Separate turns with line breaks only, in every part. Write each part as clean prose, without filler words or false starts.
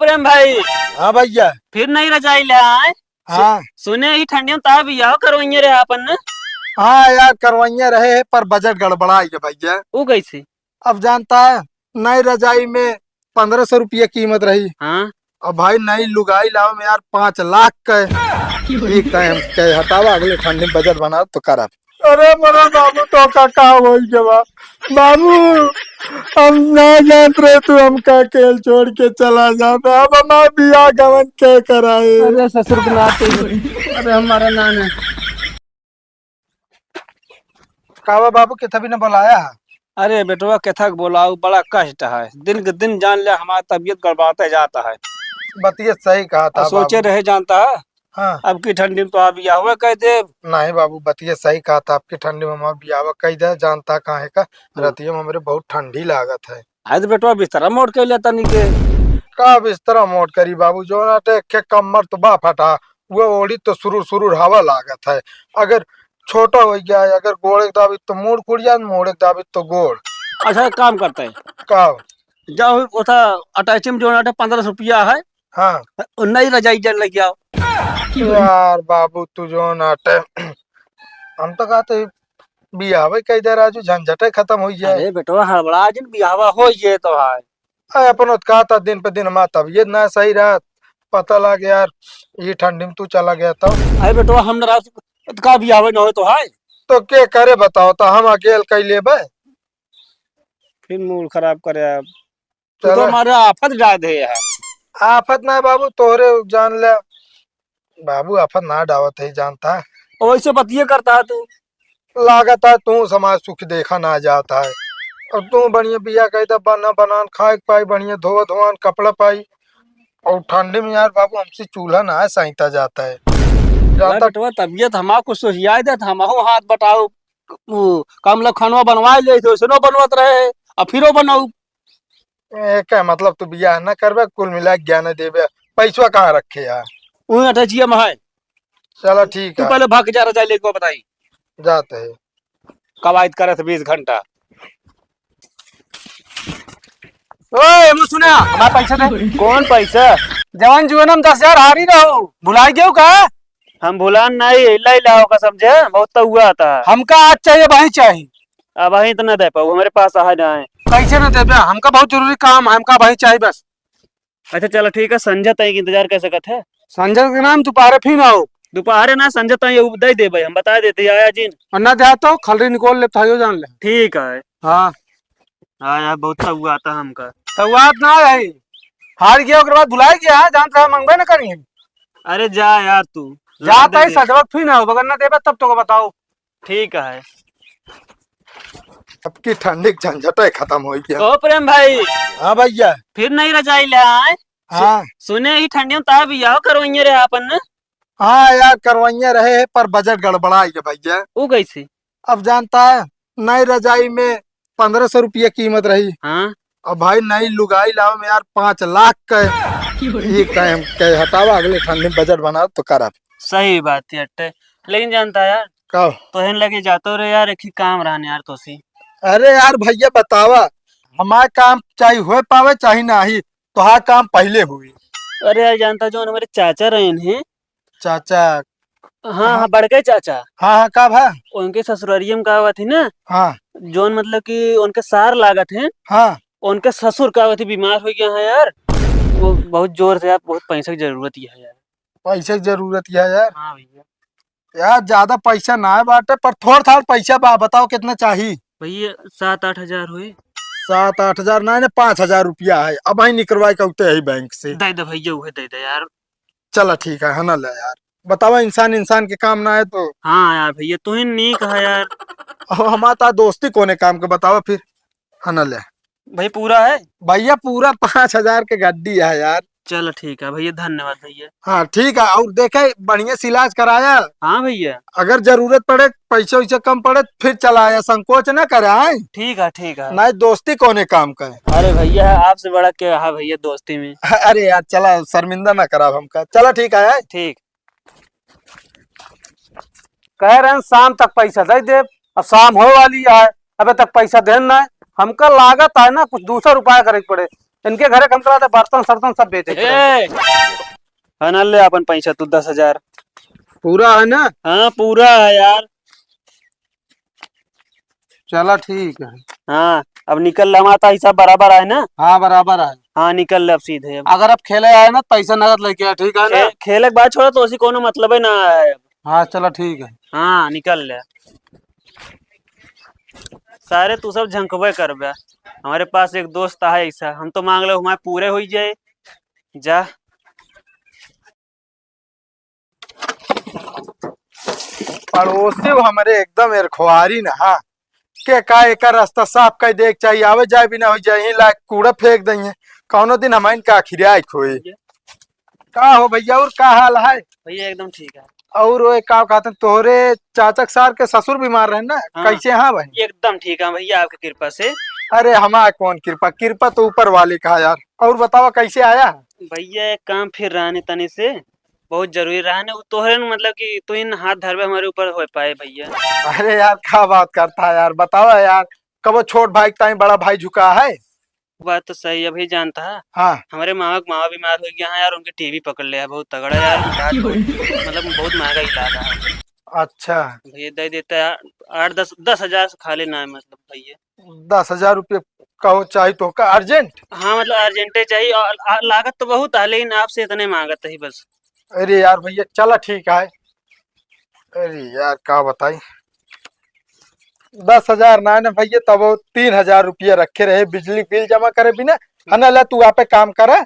प्रेम भाई।
हाँ भैया।
फिर नहीं रजाई ले आए।
हाँ
सुने ही ठंडियों ता भी आओ करवइये रहे अपन न।
हाँ यार करवैया रहे है पर बजट गड़बड़ा है भैया।
वो कैसे?
अब जानता है नई रजाई में 1500 रुपये कीमत रही।
हाँ
अब भाई नई लुगाई लाओ में यार 5 लाख का ठीक टाइम के हटावा अगले ठंडी में बजट बना तो करा। अरे मेरा बाबू तो का हो गया बाबू। हम ना जानते रहे तू हमका अकेले छोड़ के चला जाता अब हमारा बिया गवन के कराए।
अरे ससुर के नाते अरे हमारा नान है।
कावा बाबू कितना भी ने बुलाया।
अरे बेटवा कथक बोलाऊ बड़ा कष्ट है, दिन के दिन जान ले हमारा तबीयत गड़बड़ाते जाता है।
बतिया सही कहा था
सोचे
बाबू।
रहे जानता है
हाँ
अब की ठंडी में तो आप या हुआ कह दे।
नहीं बाबू बतिया सही कहा था आपकी ठंडी में हमारा बियावा कही दे जानता कहाँ है का रतिया में हमारे बहुत ठंडी लागत है।
है तो बेटवा बिस्तरा मोड़ के लेता नहीं के।
का बिस्तरा मोट करी बाबू जो ना टेक कमर तो बा फटा वो ओढ़ी तो सुरुर सुरुर हवा लागत है। अगर छोटा हो गया है अगर गोड़े दाबित तो मूड खुड़ जाए मोड़े दाबित तो गोड़।
अच्छा एक काम करते हैं,
का
जाओ उथा अटैची में जो ना 1500 रुपया है
हाँ
नई रजाई जल लग जाओ।
यार बाबू तू जो नाटे हम तो कहते बियावे कही दे राजू झंझटे खत्म हो जाए।
अरे बेटवा हड़बड़ा जिन बियावा हो ये तो है।
अरे अपन कहा था दिन पे दिन हमारा तबीयत ना सही रहा पता लग यार ये ठंडी में तू चला गया था।
अरे बेटवा हम ना का बियावा न हो तो है।
तो क्या करे बताओ तो हम अकेले कही लेबे।
फिर मूड खराब करे अब तू
चलो
तो हमारा आफत डाल दे है।
आफत ना बाबू तोहरे जान ले बाबू आफत ना डावत है जानता है।
और वैसे बतिये करता है तू।
लागत है तू समाज सुख देखा ना जाता है और तू बढ़िया बिया कहता बना बनान खाए पाई बढ़िया धोआ धोआन कपड़ा पाई और ठंडी में यार बाबू हमसे चूल्हा ना है सहीता जाता है
अरे
जाता।
बेटवा तबीयत हमारा कुछ सोचिया दे हम हाथ बटाओ कम लोग खानवा बनवा ले तो सुनो बनवत रहे और फिरो बनाऊ।
क्या मतलब तू बिया ना करबे कुल मिला के ज्ञान देवे पैसा कहाँ रखे यार।
वही अटैचिया में है।
चलो ठीक
तू
है
पहले भाग जा रजाई लेके बताई
जाते है।
कवायद करे थे 20 घंटा। ओए मुझ सुना हमारे पैसे दे। कौन पैसा? जवान जुआनम 10,000 हारी रहो भुला गयो का। हम भुलान नहीं लाई लाओ का समझे बहुत तो हुआ था।
हमका आज चाहिए वही चाहिए।
अब वही तो न दे पाऊ हमारे पास आ जाए।
कैसे ना देवे हमका बहुत जरूरी काम है हमका वही चाहिए बस।
अच्छा चलो ठीक है संजय तय की इंतजार कर सकत है।
संजय के नाम दोपहर फिर ना हो
दोपहर ना संजय तय दे दे भाई हम बता देते आया जिन
और ना दे तो खलरी निकोल ले थायो जान ले।
ठीक है।
हाँ
हाँ यार बहुत सा हुआ था हमका।
तो बात ना है हार गया उसके बाद बुलाए गया जानता है मंगबे ना करेंगे।
अरे जा यार तू
जाता है सजवक फिर ना हो बगल ना देवे तब तो बताओ।
ठीक है।
अब की ठंडी झंझट खत्म हो गया।
ओ प्रेम भाई
हाँ भैया।
फिर नहीं रजाई ले आए।
हाँ
सुने ही ठंडियों ता भी आओ करवइये रहे अपन न।
हाँ यार करवैया रहे है पर बजट गड़बड़ा है भैया।
वो कैसे?
अब जानता है नई रजाई में 1500 रुपये कीमत रही।
हाँ
अब भाई नई लुगाई लाओ में यार 5 लाख का एक टाइम के हटावा अगले ठंडी में बजट बना तो करा।
सही बात है अट्टे लेकिन जानता यार
कहो
तो हन लगे जातो रे यार एक ही काम रहने यार तो सी।
अरे यार भैया बतावा हमारा काम चाहे हो पावे चाहे ना ही तो हाँ काम पहले हुई।
अरे यार जानता जो हमारे चाचा रहे हैं।
चाचा।
हाँ हाँ बड़के चाचा।
हाँ हाँ कब है।
उनके ससुरारियम का हुआ थी ना
हाँ
जोन मतलब कि उनके सार लागत है।
हाँ
उनके ससुर का हुआ थी बीमार हो गया है यार। वो बहुत जोर से यार बहुत पैसे की जरूरत है यार।
पैसे की जरूरत है यार।
हाँ भैया।
यार ज्यादा पैसा ना है बाटे पर थोड़ा थोड़ा पैसा बताओ कितना चाहिए।
भैया 7-8 हजार हुए।
7-8 हजार ना 5,000 रुपया है अब ही निकलवाए कौते है बैंक से।
दे दे भैया उहे दे दे यार।
चलो ठीक है ना ले यार बतावा इंसान इंसान के काम ना है तो।
हाँ यार भैया तू ही नीक है यार।
हमारा दोस्ती कोने काम के बतावा फिर है ना ले।
भाई पूरा है।
भैया पूरा 5,000 के गड्डी है यार।
चलो ठीक है भैया धन्यवाद भैया।
हाँ ठीक है और देखे बढ़िया से इलाज कराया।
हाँ भैया
अगर जरूरत पड़े पैसे वैसे कम पड़े फिर चलाया संकोच न कराए।
ठीक है।
नहीं दोस्ती कोने काम का है।
अरे भैया आपसे बड़ा क्या है भैया दोस्ती में।
अरे यार चला शर्मिंदा ना करा हमका चला ठीक है।
ठीक
कह रहे हैं शाम तक पैसा दे दे। अब शाम हो वाली है अबे तक पैसा देना है हमका लागत है ना कुछ दूसरा उपाय करे पड़े। इनके घरे कम करा बर्तन सर्तन सब बेचे।
हाँ ना, ले अपन पैसा तू 10,000।
पूरा है ना?
हाँ पूरा है यार।
चला ठीक है।
हाँ अब निकल रहा था, हिसाब बराबर है ना?
हाँ बराबर है।
हाँ निकल ले अब सीधे। अब
अगर अब खेले आए ना पैसा नगद लेके आए, ठीक है ना?
खेले के बाद छोड़ा तो उसी कोनो मतलब है ना है अब।
हाँ चलो ठीक है।
हाँ निकल ले। सारे तू सब झंकबे करबे। हमारे पास एक दोस्त है ऐसा, हम तो मांग ले हमारे पूरे हो जाए। जा।
पड़ोसी हमारे एकदम एरखुआरी ना, हाँ के का एक रास्ता साफ कर देख चाहिए, आवे जाए बिना हो जाए लायक कूड़ा फेंक दई है। कौनो दिन हमारे का खिरिया खोई का हो भैया, और का हाल है?
भैया एकदम ठीक है।
और वो का कहते हैं, तोहरे चाचक सार के ससुर बीमार रहे ना?
हाँ।
कैसे? हाँ भाई
एकदम ठीक है भैया, आपकी कृपा से।
अरे हमारा कौन कृपा, कृपा तो ऊपर वाले का यार। और बतावा कैसे आया?
भैया एक काम फिर रहने तनी से बहुत जरूरी रहने, वो तोहरे न मतलब कि तू इन हाथ धरबे हमारे ऊपर हो पाए भैया।
अरे यार क्या बात करता है यार, बतावा यार। कब छोट भाई टाइम बड़ा भाई झुका है?
बात तो सही, अभी जानता है
हाँ
हमारे माँ बीमार हो गया है यार, उनके टीवी पकड़ लिया है बहुत तगड़ा यार। मतलब बहुत महंगा इलाज है।
अच्छा।
भैया दे देता है 8-10 10 हजार से खाली ना है मतलब भैया।
10,000 रुपये कहो चाहिए तो का अर्जेंट?
हाँ मतलब अर्जेंटे चाहिए, और लागत तो बहुत है लेकिन आपसे इतने मांगत है बस।
अरे यार भैया चला ठीक है। अरे यार क्या बताई, 10,000 ना ना भैया, तब वो 3,000 रुपया रखे रहे बिजली बिल जमा करे बिना, है ना? ला तू आप पे काम करे,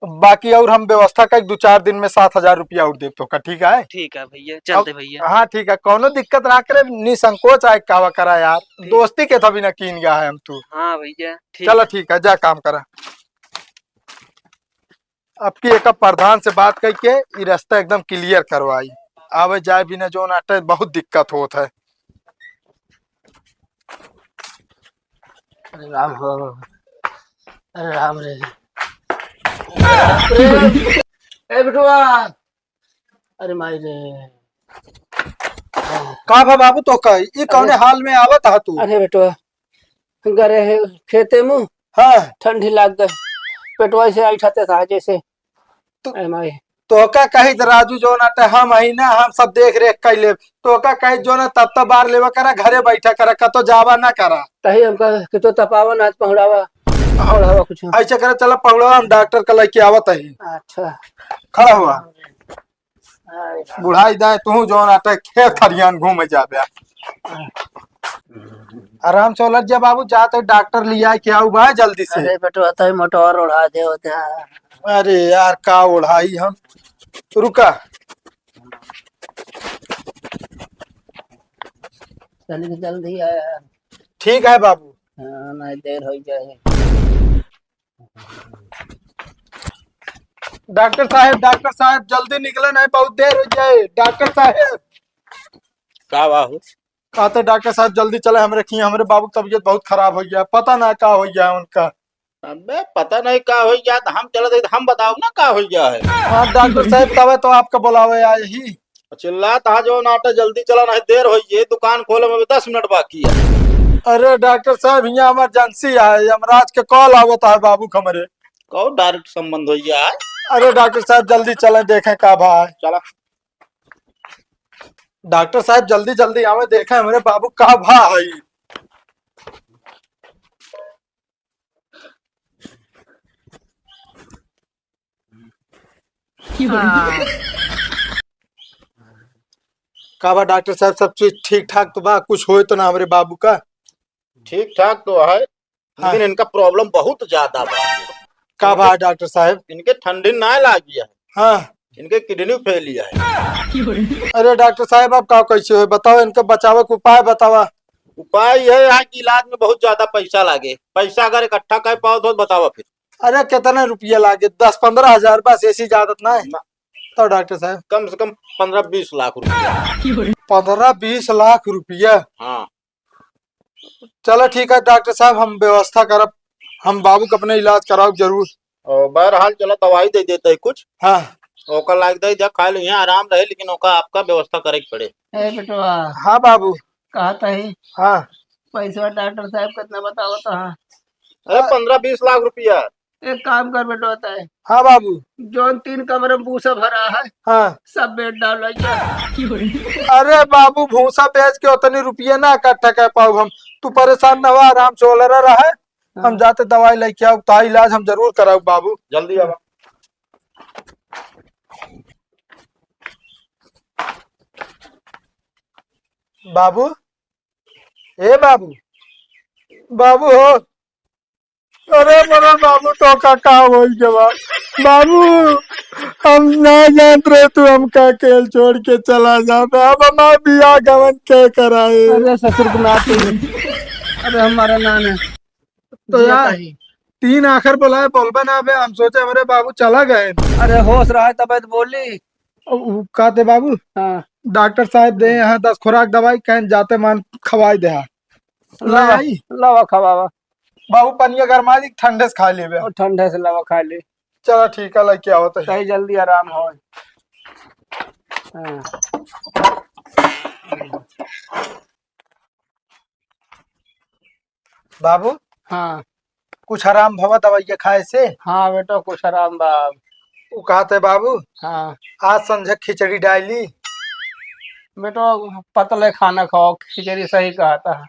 बाकी और हम व्यवस्था कर 2-4 दिन में 7,000 रुपया और दे तो का, ठीक है?
ठीक है भैया, चलते भैया।
हाँ ठीक है, कोनो दिक्कत ना करे, निसंकोच आए कावा करा यार, दोस्ती के तभी ना कीन गया है हम तू।
हाँ भैया
चलो ठीक है, जा काम करा। अब की एक प्रधान से बात करके ये रास्ता एकदम क्लियर करवाई, आवे जाए बिना जो नाटे बहुत दिक्कत होता है।
अरे राम हो, अरे राम रे। ए बिटुआ, अरे माई रे।
का भा बाबू तो कही ये कौने हाल में आवत हा तू?
अरे बेटवा गरे है खेते मुँह,
हाँ
ठंडी लाग गई, पेटवा से ऐठाते था जैसे। अरे माई
तो का कही राजू जो नाटे हम ही ना, हम सब देख रेख कर ले, तो का कही जो ना तब बार लेवा करा, घरे बैठा करा, कतो जावा ना करा।
तही हमका कि तो तपावा ना पहुड़ावा और हवा कुछ।
ऐसा करे चला पहुड़ा, हम डॉक्टर का लेके आवत है।
अच्छा
खड़ा हुआ बुढ़ाई दाए तू जो नाटे खेत खरियान घूमे जाबे। आराम से उलट जा बाबू, जाते डॉक्टर लिया क्या हुआ जल्दी से।
अरे बेटवा तही मोटोर उड़ा दे होते।
अरे यार का उड़ाई हम, रुका।
जल्दी आया।
ठीक है बाबू।
हाँ नहीं देर हो जाए।
डॉक्टर साहब जल्दी निकले, नहीं बहुत देर हो जाए। डॉक्टर साहब
का बाबू?
कहते डॉक्टर साहब जल्दी चले, हम रखिए, हमारे बाबू की तबीयत बहुत खराब हो गया, पता ना क्या हो गया उनका।
अबे पता नहीं का हो गया, तो हम चले हम बताओ ना का हो गया है।
हाँ डॉक्टर साहब तब तो आपका बुलावे आए ही।
चिल्ला था जो नाटा जल्दी चला, नहीं देर हो गई, दुकान खोले में भी 10 मिनट बाकी है।
अरे डॉक्टर साहब यहाँ इमरजेंसी है, यमराज के कॉल आवता है बाबू हमारे।
कहो डायरेक्ट संबंध हो गया है।
अरे डॉक्टर साहब जल्दी चले, देखें का भाई।
चला
डॉक्टर साहब जल्दी जल्दी आवे, देखें हमारे बाबू का भाई। का बा डॉक्टर साहब, सब चीज ठीक ठाक तो बा? कुछ हो तो ना हमारे बाबू का?
ठीक ठाक तो है, लेकिन इनका प्रॉब्लम बहुत ज्यादा बा।
का बा डॉक्टर साहब?
इनके ठंडी ना लागी है,
हाँ
इनके किडनी फेलियर है।
अरे डॉक्टर साहब आप का कैसे हो बताओ, इनका बचाव का उपाय बतावा।
उपाय यह है कि इलाज में बहुत ज्यादा पैसा लागे, पैसा अगर इकट्ठा कर पाओ तो बताओ फिर।
अरे कितने रुपया लागे? 10-15 हजार बस, ऐसी ज्यादा ना है तो डॉक्टर साहब?
कम से कम 15-20 लाख रुपया।
15-20 लाख रुपया?
हाँ
चलो ठीक है डॉक्टर साहब, हम व्यवस्था करब, हम बाबू का अपने इलाज कराओ जरूर।
और बहरहाल चलो दवाई दे देते है कुछ,
हाँ
ओका लाग दे जा, खा लो, यहाँ आराम रहे, लेकिन ओका आपका व्यवस्था करे के पड़े।
ए बेटवा
हाँ बाबू।
कहा तही
हाँ
पैसा डॉक्टर साहब कितना बताओ तो। हाँ
अरे 15-20 लाख रुपया।
एक काम कर बेटा होता है,
हाँ बाबू।
जो 3 कमरे में भूसा भरा है
हाँ।
सब बेच डाल
अरे बाबू भूसा बेच के उतने रुपये ना इकट्ठा कर पाऊ हम। तू परेशान न हो, आराम से ओलरा रहा। हम जाते दवाई लेके आओ, तो इलाज हम जरूर कराऊ बाबू।
जल्दी आवा।
बाबू, ए बाबू, बाबू हो। अरे मेरा बाबू तो का हो गया बाबू। हम ना जान रहे तू हमका अकेले छोड़ के चला जाता। अब हमारा बिया गवन के कराए।
अरे ससुर को नाती, अरे हमारा नान है
तो यार 3 आखिर बुलाए बोलबे ना बे। हम सोचे हमारे बाबू चला गए।
अरे होश रहा है तब तो बोली।
कहते बाबू
हाँ
डॉक्टर साहब दे यहाँ 10 खुराक दवाई कहीं जाते मान खवाई दे।
लावा
आई
लावा खवावा
बाबू पनिया गरमा दी ठंडे से खा लेबे।
और ठंडे से लावा खा ले,
चलो ठीक है लेके आओ तो।
सही जल्दी आराम हो। हाँ।
बाबू
हाँ
कुछ आराम भवा दवाई के खाए से।
हाँ बेटा कुछ आराम बाब।
वो कहते बाबू
हाँ
आज संझे खिचड़ी डाली।
बेटा पतले खाना खाओ, खिचड़ी सही कहा था।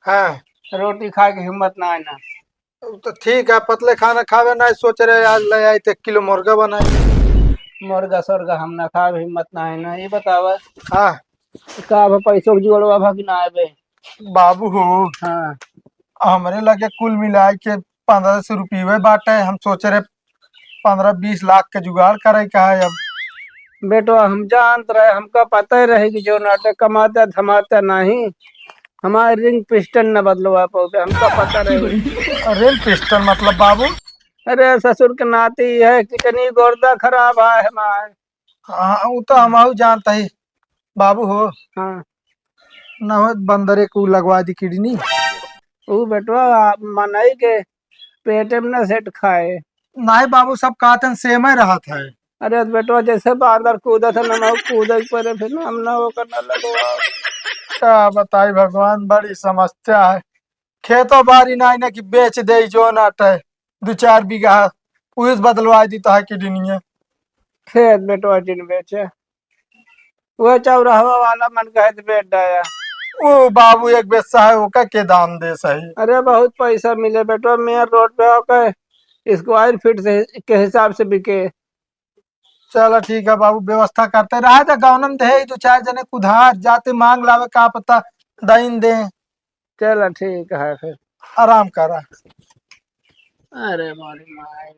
हाँ
रोटी खाए की हिम्मत ना है ना।
तो ठीक है पतले खाना खावे ना। सोच रहे आज ले आई 1 किलो मुर्गा बनाई।
मुर्गा सोर्गा हम ना खाए, हिम्मत ना है ना। ये बतावा
हाँ
का पैसों की जोड़वा भाग ना आवे।
बाबू हो
हाँ
हमरे लगे कुल मिला के 1500 रुपये बाटे। हम सोच रहे 15-20 लाख के जुगाड़ करे का है। अब
बेटो हम जानते रहे, हमका पता ही रहे कि जो नाटक कमाते धमाते नहीं। हमारे रिंग पिस्टन न बदलवा पाओगे, हमका पता रहे।
अरे पिस्टल मतलब बाबू।
अरे ससुर के नाती है, कितनी गोर्दा खराब है हमारे।
हाँ वो तो हम जानता ही बाबू हो।
हाँ
न हो बंदरे को लगवा दी किडनी।
वो बेटवा मनाई के पेटे में न सेट खाए।
नहीं बाबू सब काटन सेम ही रहा था।
अरे बेटवा जैसे बादर कूदा था ना कूदा पर फिर हम ना वो करना लगवा।
क्या बताई भगवान बड़ी समस्या है। खेतों बारी नहीं ना कि बेच दे जो नाटे 2-4 बीघा उस बदलवा दी तो है किडनी है।
खेत बेटवा जिन बेचे वो चौराहा वाला मन कहे तो बेच डाया।
ओ बाबू एक बेचा है ओका के दाम दे सही।
अरे बहुत पैसा मिले बेटवा, मेयर रोड पे होकर स्क्वायर फीट से के हिसाब से बिके।
चलो ठीक है बाबू व्यवस्था करते रहा था। गौनम दे 2-4 जने उधार जाते मांग लावे का पता दईन दे।
चलो ठीक है फिर।
आराम करा।
अरे मारी माई।